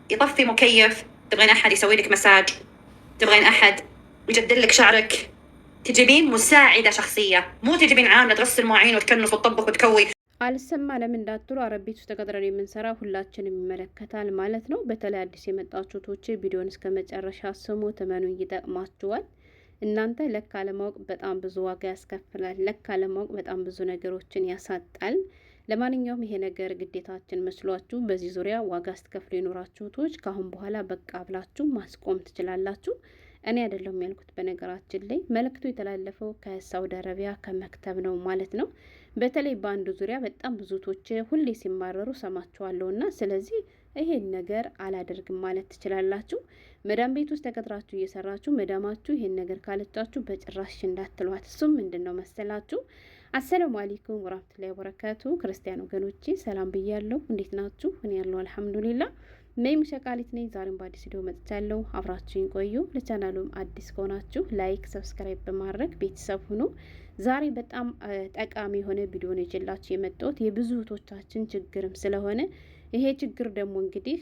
يطفي مكيف، تبغين أحد يسوي لك مساج، تبغين أحد يجدل لك شعرك، تجيبين مساعدة شخصية، مو تجيبين عاملة تغسل مواعين وتكنس وتطبخ وتكوي። አልሰማንም እንዳትሉ አረብ ቤት ውስጥ ተቀጥረን የምንሰራ ሁላችንም ይመለከታል ማለት ነው። በተለይ አዲስ የመጣችሁ ቶቼ ቪዲዮን እስከ መጨረሻ ስሙ፣ ተመኑኝ ይጠቅማችኋል። እናንተ ለካ ለማወቅ በጣም ብዙ ዋጋ ያስከፍላል። ለካ ለማወቅ በጣም ብዙ ነገሮችን ያሳጣል። ለማንኛውም ይሄ ነገር ግዴታችን መስሏችሁ በዚህ ዙሪያ ዋጋ ስትከፍሉ የኖራችሁ ቶች ከአሁን በኋላ በቃ ብላችሁ ማስቆም ትችላላችሁ። እኔ አይደለሁም ያልኩት። በነገራችን ላይ መልእክቱ የተላለፈው ከሳውዲ አረቢያ ከመክተብ ነው ማለት ነው። በተለይ በአንዱ ዙሪያ በጣም ብዙቶች ሁሌ ሲማረሩ ሰማችኋለሁ እና ስለዚህ ይሄን ነገር አላደርግም ማለት ትችላላችሁ። መዳም ቤት ውስጥ ተቀጥራችሁ እየሰራችሁ መዳማችሁ ይሄን ነገር ካለቻችሁ በጭራሽ እንዳትሏት። እሱም ምንድን ነው መሰላችሁ? አሰላሙ አለይኩም ወራህመቱላሂ ወበረካቱ። ክርስቲያን ወገኖቼ ሰላም ብያለሁ። እንዴት ናችሁ? እኔ ያለው አልሐምዱሊላህ ነይም ሸቃሊት ነኝ። ዛሬም በአዲስ ቪዲዮ መጥቻለሁ። አብራችሁኝ ቆዩ። ለቻናሉም አዲስ ከሆናችሁ ላይክ፣ ሰብስክራይብ በማድረግ ቤተሰብ ሁኑ። ዛሬ በጣም ጠቃሚ የሆነ ቪዲዮ ነው ይዤላችሁ የመጣሁት የብዙ እህቶቻችን ችግርም ስለሆነ ይሄ ችግር ደግሞ እንግዲህ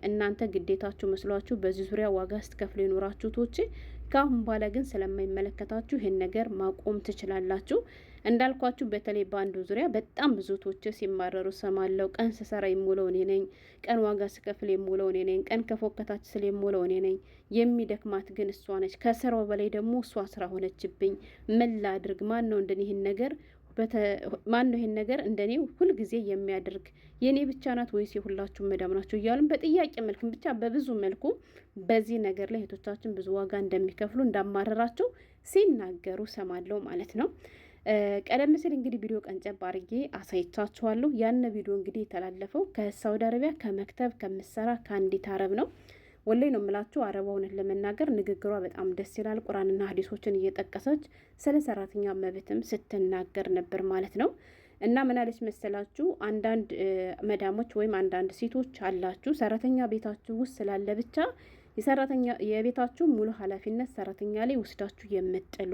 እናንተ ግዴታችሁ መስሏችሁ በዚህ ዙሪያ ዋጋ ስትከፍሉ የኖራችሁ ቶች ከአሁን በኋላ ግን ስለማይመለከታችሁ ይሄን ነገር ማቆም ትችላላችሁ። እንዳልኳችሁ በተለይ በአንዱ ዙሪያ በጣም ብዙ ቶች ሲማረሩ ሰማለሁ። ቀን ስሰራ የምውለው እኔ ነኝ፣ ቀን ዋጋ ስከፍል የምውለው እኔ ነኝ፣ ቀን ከፎቅ ከታች ስል የምውለው እኔ ነኝ። የሚደክማት ግን እሷ ነች። ከስራው በላይ ደግሞ እሷ ስራ ሆነችብኝ። ምን ላድርግ? ማን ነው እንደኔ ይህን ነገር ይህን ነገር እንደኔ ሁልጊዜ የሚያደርግ? የኔ ብቻ ናት ወይስ የሁላችሁም መዳም ናቸው? እያሉም በጥያቄ መልክም ብቻ በብዙ መልኩ በዚህ ነገር ላይ እህቶቻችን ብዙ ዋጋ እንደሚከፍሉ እንዳማረራቸው ሲናገሩ ሰማለሁ ማለት ነው። ቀደም ሲል እንግዲህ ቪዲዮ ቀንጨብ አድርጌ አሳይቻችኋለሁ። ያን ቪዲዮ እንግዲህ የተላለፈው ከሳውዲ አረቢያ ከመክተብ ከምሰራ ከአንዲት አረብ ነው። ወላይ ነው የምላችሁ። አረባውን ለመናገር ንግግሯ በጣም ደስ ይላል። ቁርአንና ሀዲሶችን እየጠቀሰች ስለ ሰራተኛ መብትም ስትናገር ነበር ማለት ነው። እና ምን አለች መሰላችሁ? አንዳንድ መዳሞች ወይም አንዳንድ ሴቶች አላችሁ ሰራተኛ ቤታችሁ ውስጥ ስላለ ብቻ የቤታችሁ ሙሉ ኃላፊነት ሰራተኛ ላይ ወስዳችሁ የምጥሉ፣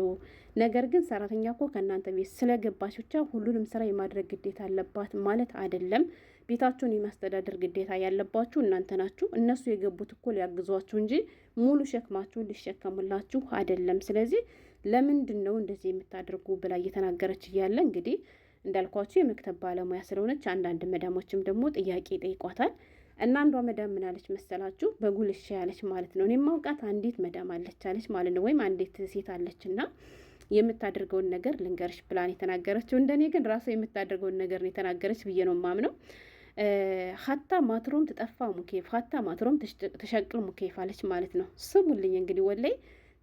ነገር ግን ሰራተኛ እኮ ከእናንተ ቤት ስለገባች ብቻ ሁሉንም ስራ የማድረግ ግዴታ አለባት ማለት አይደለም። ቤታችሁን የማስተዳደር ግዴታ ያለባችሁ እናንተ ናችሁ። እነሱ የገቡት እኮ ሊያግዟችሁ እንጂ ሙሉ ሸክማችሁን ሊሸከሙላችሁ አይደለም። ስለዚህ ለምንድን ነው እንደዚህ የምታደርጉ ብላ እየተናገረች እያለ እንግዲህ እንዳልኳችሁ የመክተብ ባለሙያ ስለሆነች አንዳንድ መዳሞችም ደግሞ ጥያቄ ጠይቋታል። እና አንዷ መዳም ምን አለች መሰላችሁ? በጉልሻ ያለች ማለት ነው። እኔ ማውቃት አንዲት መዳም አለች አለች ማለት ነው። ወይም አንዲት ሴት አለች እና የምታደርገውን ነገር ልንገርሽ ብላን የተናገረችው። እንደኔ ግን ራሷ የምታደርገውን ነገር ነው የተናገረች ብዬ ነው ማምነው። ሀታ ማትሮም ትጠፋ ሙኬፍ፣ ሀታ ማትሮም ተሸቅል ሙኬፍ አለች ማለት ነው። ስሙልኝ እንግዲህ ወላይ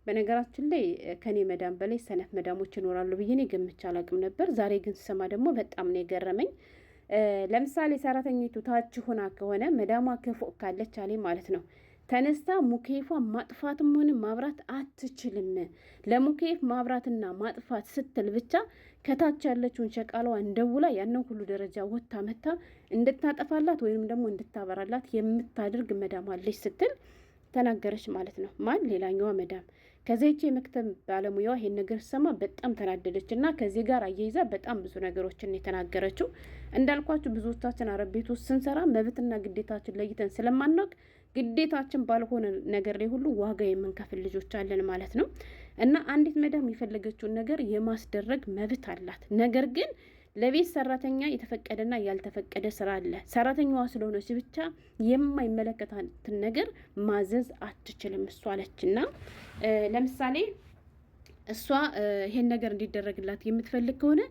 በነገራችን ላይ ከኔ መዳም በላይ ሰነፍ መዳሞች ይኖራሉ ብዬ እኔ ገምቼ አላውቅም ነበር። ዛሬ ግን ስሰማ ደግሞ በጣም ነው የገረመኝ። ለምሳሌ ሰራተኛይቱ ታች ሆና ከሆነ መዳሟ ከፎቅ ካለች አለ ማለት ነው ተነስታ ሙኬፏ ማጥፋትም ሆነ ማብራት አትችልም። ለሙኬፍ ማብራትና ማጥፋት ስትል ብቻ ከታች ያለችውን ሸቃላዋ እንደውላ ያንን ሁሉ ደረጃ ወታ መታ እንድታጠፋላት ወይንም ደግሞ እንድታበራላት የምታደርግ መዳም አለች ስትል ተናገረች ማለት ነው። ማን? ሌላኛዋ መዳም። ከዚህች የመክተብ ባለሙያዋ ይሄን ነገር ሰማ በጣም ተናደደች እና ከዚህ ጋር አያይዛ በጣም ብዙ ነገሮችን የተናገረችው። እንዳልኳችሁ ብዙዎቻችን አረብ ቤት ውስጥ ስንሰራ መብትና ግዴታችን ለይተን ስለማናውቅ ግዴታችን ባልሆነ ነገር ላይ ሁሉ ዋጋ የምንከፍል ልጆች አለን ማለት ነው። እና አንዲት መዳም የፈለገችውን ነገር የማስደረግ መብት አላት። ነገር ግን ለቤት ሰራተኛ የተፈቀደና ያልተፈቀደ ስራ አለ። ሰራተኛዋ ስለሆነች ብቻ የማይመለከታትን ነገር ማዘዝ አትችልም እሷ አለችና ለምሳሌ እሷ ይሄን ነገር እንዲደረግላት የምትፈልግ ከሆነ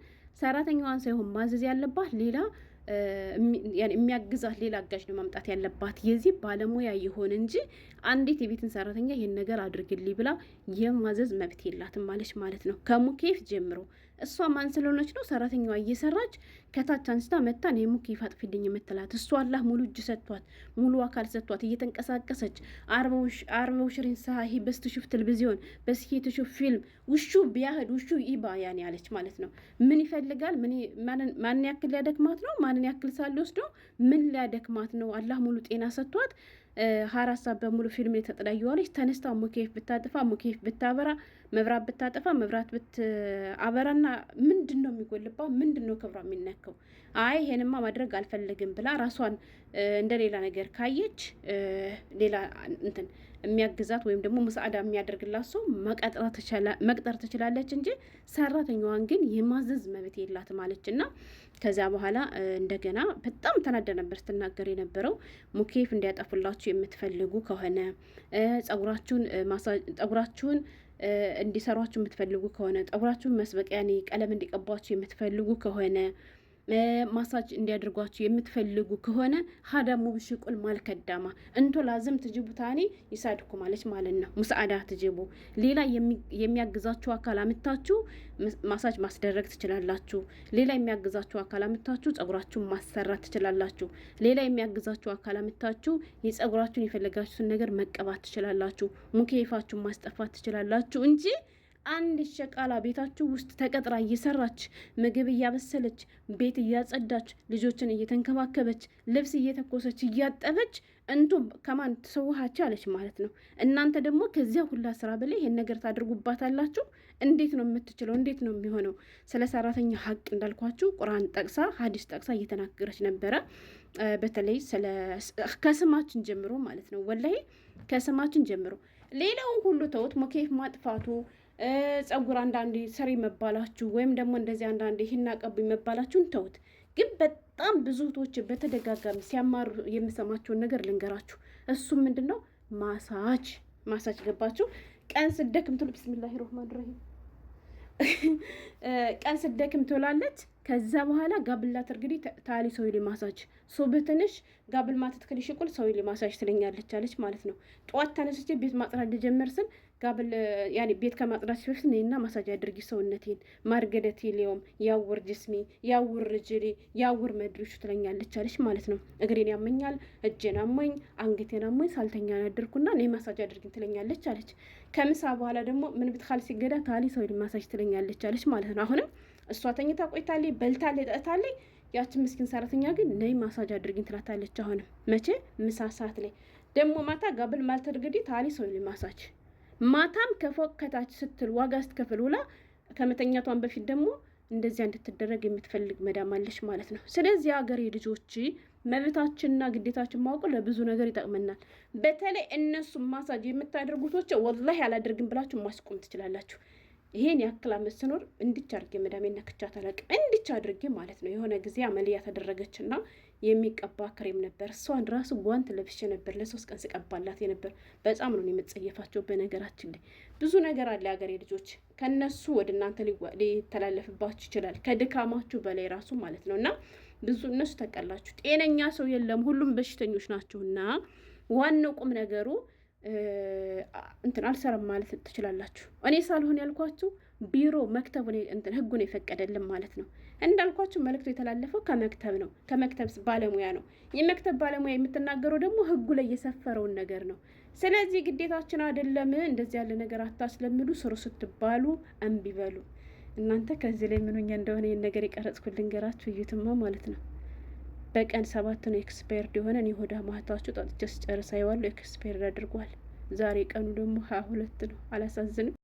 ሰራተኛዋን ሳይሆን ማዘዝ ያለባት ሌላ የሚያግዛት ሌላ አጋዥ ነው ማምጣት ያለባት። የዚህ ባለሙያ ይሆን እንጂ አንዲት የቤትን ሰራተኛ ይሄን ነገር አድርግልኝ ብላ የማዘዝ መብት የላትም ማለት ነው። ከሙኬፍ ጀምሮ እሷ ማን ስለሆነች ነው ሰራተኛዋ እየሰራች ከታች አንስታ መታን የሙኬፍ አጥፊልኝ የምትላት? እሷ አላህ ሙሉ እጅ ሰጥቷት ሙሉ አካል ሰጥቷት እየተንቀሳቀሰች አርበው ሽሪን ሳሂ በስ ትሹፍ ቴሌቪዥን በስ ትሹፍ ፊልም ውሹ ቢያህድ ውሹ ኢባ ያን ያለች ማለት ነው። ምን ይፈልጋል? ማን ያክል ሊያደክማት ነው? ማንን ያክል ሳል ወስዶ ምን ሊያደክማት ነው? አላህ ሙሉ ጤና ሰጥቷት ሀራሳ በሙሉ ፊልም የተጠላየዋለች ተነስታ ሙኬፍ ብታጥፋ ሙኬፍ ብታበራ መብራት ብታጠፋ መብራት ብትአበራና ምንድን ነው የሚጎልባ? ምንድን ነው ክብሯ የሚነካው? አይ ይሄንማ ማድረግ አልፈልግም ብላ ራሷን እንደ ሌላ ነገር ካየች ሌላ እንትን የሚያግዛት ወይም ደግሞ ሙሳዕዳ የሚያደርግላት ሰው መቅጠር ትችላለች እንጂ ሰራተኛዋን ግን የማዘዝ መብት የላትም አለች። እና ከዚያ በኋላ እንደገና በጣም ተናደ ነበር ስትናገር የነበረው። ሙኬፍ እንዲያጠፉላችሁ የምትፈልጉ ከሆነ ጸጉራችሁን እንዲሰሯችሁ የምትፈልጉ ከሆነ ጠጉራችሁን መስበቂያ ቀለም እንዲቀባችሁ የምትፈልጉ ከሆነ ማሳጅ እንዲያደርጓችሁ የምትፈልጉ ከሆነ ሀዳሙ ብሽቁል ማልከዳማ እንቶ ላዝም ትጅቡ ታኒ ይሳድኩ ማለት ነው። ሙሳዕዳ ትጅቡ ሌላ የሚያግዛችሁ አካል አምታችሁ ማሳጅ ማስደረግ ትችላላችሁ። ሌላ የሚያግዛችሁ አካል አምታችሁ ጸጉራችሁን ማሰራት ትችላላችሁ። ሌላ የሚያግዛችሁ አካል አምታችሁ የጸጉራችሁን የፈለጋችሁትን ነገር መቀባት ትችላላችሁ። ሙኬፋችሁን ማስጠፋት ትችላላችሁ እንጂ አንድ ሸቃላ ቤታችሁ ውስጥ ተቀጥራ እየሰራች ምግብ እያበሰለች ቤት እያጸዳች ልጆችን እየተንከባከበች ልብስ እየተኮሰች እያጠበች እንቱም ከማን ትሰውሃች አለች ማለት ነው። እናንተ ደግሞ ከዚያ ሁላ ስራ በላይ ይሄን ነገር ታድርጉባታላችሁ። እንዴት ነው የምትችለው? እንዴት ነው የሚሆነው? ስለ ሰራተኛ ሀቅ እንዳልኳችሁ ቁርአን ጠቅሳ ሀዲስ ጠቅሳ እየተናገረች ነበረ። በተለይ ከስማችን ጀምሮ ማለት ነው። ወላሂ ከስማችን ጀምሮ ሌላውን ሁሉ ተውት። ሙኬፍ ማጥፋቱ ጸጉር አንዳንዴ ሰሪ መባላችሁ ወይም ደግሞ እንደዚህ አንዳንዴ ይህን አቀቡኝ መባላችሁን ተውት። ግን በጣም ብዙ እህቶች በተደጋጋሚ ሲያማሩ የምሰማቸውን ነገር ልንገራችሁ። እሱም ምንድን ነው? ማሳጅ ገባችሁ? ቀን ስደክም ትሉ ብስሚላሂ ረህማን ረሂም ቀን ስደክም ትውላለች። ከዛ በኋላ ጋብላት እንግዲህ ታሊ ሰውዬ ማሳጅ ሶብትንሽ ጋብል ማተት ከሊሽቁል ሰውዬ ማሳጅ ትለኛለች አለች ማለት ነው። ጠዋት ተነስቼ ቤት ማጽዳት ልጀምር ስል ጋብል ያኔ ቤት ከማጽዳት በፊት ነይና ማሳጅ አድርጊ ሰውነቴን ማርገደት ሊዮም ያውር ጅስሚ ያውር ርጅሌ ያውር መድሪሹ ትለኛለች አለች ማለት ነው። እግሬን ያመኛል፣ እጄን አሞኝ፣ አንገቴን አሞኝ ሳልተኛ ያደርኩና ነይ ማሳጅ አድርጊኝ ትለኛለች አለች። ከምሳ በኋላ ደግሞ ምን ብትካል ሲገዳ ታሊ ሰውዬ ማሳጅ ትለኛለች አለች ማለት ነው። አሁንም እሷ ተኝታ ቆይታለች፣ በልታለች፣ ጠጥታለች። ያችን ምስኪን ሰራተኛ ግን ነይ ማሳጅ አድርጊኝ ትላታለች። አሁንም መቼ? ምሳ ሰዓት ላይ ደግሞ ማታ ጋብል ማልተድግዲ ታሊ ሰውዬ ማሳጅ ማታም ከፎቅ ከታች ስትል ዋጋ ስትከፍል ውላ ከመተኛቷን በፊት ደግሞ እንደዚያ እንድትደረግ የምትፈልግ መዳም አለች ማለት ነው። ስለዚህ ሀገሬ ልጆች መብታችንና ግዴታችን ማወቅ ለብዙ ነገር ይጠቅመናል። በተለይ እነሱ ማሳጅ የምታደርጉቶች ወላሂ አላደርግም ብላችሁ ማስቆም ትችላላችሁ። ይሄን ያክል አመት ስኖር እንድቻ አድርጌ መዳሜን ነክቻት አላውቅም። እንድቻ አድርጌ ማለት ነው። የሆነ ጊዜ አመልያ ተደረገችና የሚቀባ ክሬም ነበር። እሷን ራሱ ጓንት ለብሼ ነበር ለ3 ቀን ስቀባላት የነበር። በጣም ነው የምትጸየፋቸው። በነገራችን ላይ ብዙ ነገር አለ ሀገሬ ልጆች። ከነሱ ወደ እናንተ ሊተላለፍባችሁ ይችላል፣ ከድካማችሁ በላይ ራሱ ማለት ነው። እና ብዙ እነሱ ተቀላችሁ። ጤነኛ ሰው የለም፣ ሁሉም በሽተኞች ናቸውና ዋናው ቁም ነገሩ እንትን አልሰራም ማለት ትችላላችሁ። እኔ ሳልሆን ያልኳችሁ ቢሮ መክተቡ እንትን ህጉን የፈቀደልን ማለት ነው። እንዳልኳችሁ መልእክቱ የተላለፈው ከመክተብ ነው፣ ከመክተብ ባለሙያ ነው። የመክተብ ባለሙያ የምትናገረው ደግሞ ህጉ ላይ የሰፈረውን ነገር ነው። ስለዚህ ግዴታችን አይደለም። እንደዚህ ያለ ነገር አታስለምዱ። ስሩ ስትባሉ እምቢ በሉ። እናንተ ከዚህ ላይ ምኑኛ እንደሆነ ይህን ነገር የቀረጽኩት ልንገራችሁ። እዩትማ ማለት ነው። በቀን 7 ነው ኤክስፓየርድ የሆነ እኔ ሆዳ ማህታችሁ ጠጥቼ ስጨርስ አይዋለሁ ኤክስፓየርድ አድርጓል። ዛሬ ቀኑ ደግሞ 22 ነው። አላሳዝንም?